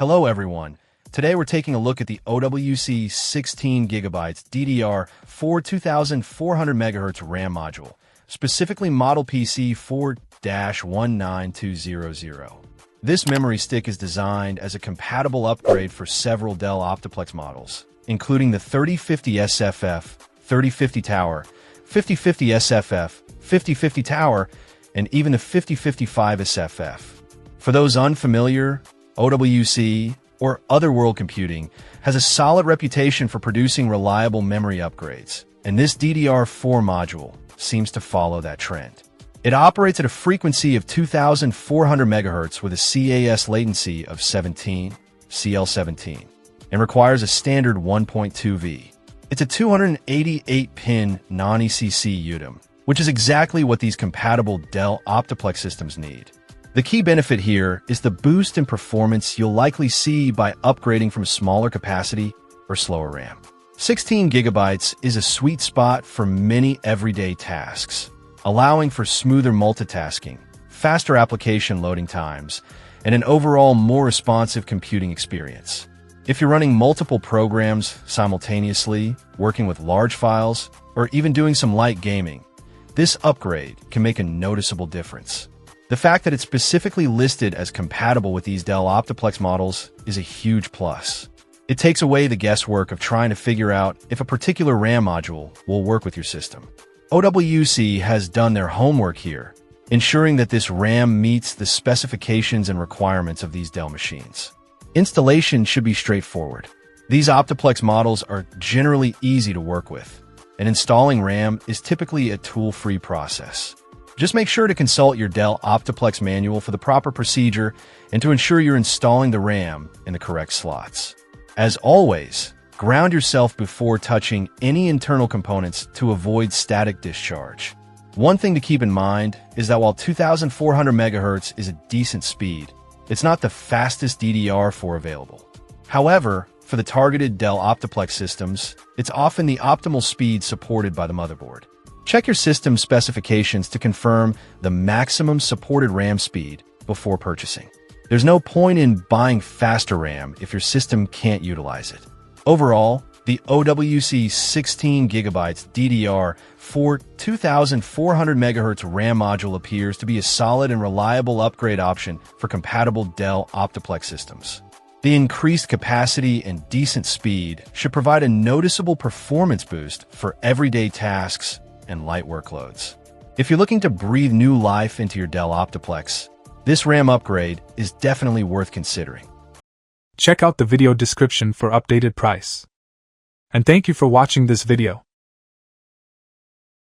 Hello everyone. Today we're taking a look at the OWC 16GB DDR4 2400MHz RAM module, specifically model PC 4-19200. This memory stick is designed as a compatible upgrade for several Dell Optiplex models, including the 3050 SFF, 3050 Tower, 5050 SFF, 5050 Tower, and even the 5055 SFF. For those unfamiliar, OWC, or Otherworld Computing, has a solid reputation for producing reliable memory upgrades, and this DDR4 module seems to follow that trend. It operates at a frequency of 2400 MHz with a CAS latency of 17, CL17, and requires a standard 1.2V. It's a 288-pin non-ECC UDIM, which is exactly what these compatible Dell Optiplex systems need. The key benefit here is the boost in performance you'll likely see by upgrading from smaller capacity or slower RAM. 16GB is a sweet spot for many everyday tasks, allowing for smoother multitasking, faster application loading times, and an overall more responsive computing experience. If you're running multiple programs simultaneously, working with large files, or even doing some light gaming, this upgrade can make a noticeable difference. The fact that it's specifically listed as compatible with these Dell Optiplex models is a huge plus. It takes away the guesswork of trying to figure out if a particular RAM module will work with your system. OWC has done their homework here, ensuring that this RAM meets the specifications and requirements of these Dell machines. Installation should be straightforward. These Optiplex models are generally easy to work with, and installing RAM is typically a tool-free process. Just make sure to consult your Dell Optiplex manual for the proper procedure and to ensure you're installing the RAM in the correct slots. As always, ground yourself before touching any internal components to avoid static discharge. One thing to keep in mind is that while 2400 MHz is a decent speed, it's not the fastest DDR4 available. However, for the targeted Dell Optiplex systems, it's often the optimal speed supported by the motherboard. Check your system specifications to confirm the maximum supported RAM speed before purchasing. There's no point in buying faster RAM if your system can't utilize it. Overall, the OWC 16GB DDR4 2400MHz RAM module appears to be a solid and reliable upgrade option for compatible Dell Optiplex systems. The increased capacity and decent speed should provide a noticeable performance boost for everyday tasks and light workloads. If you're looking to breathe new life into your Dell Optiplex, this RAM upgrade is definitely worth considering. Check out the video description for updated price. And thank you for watching this video.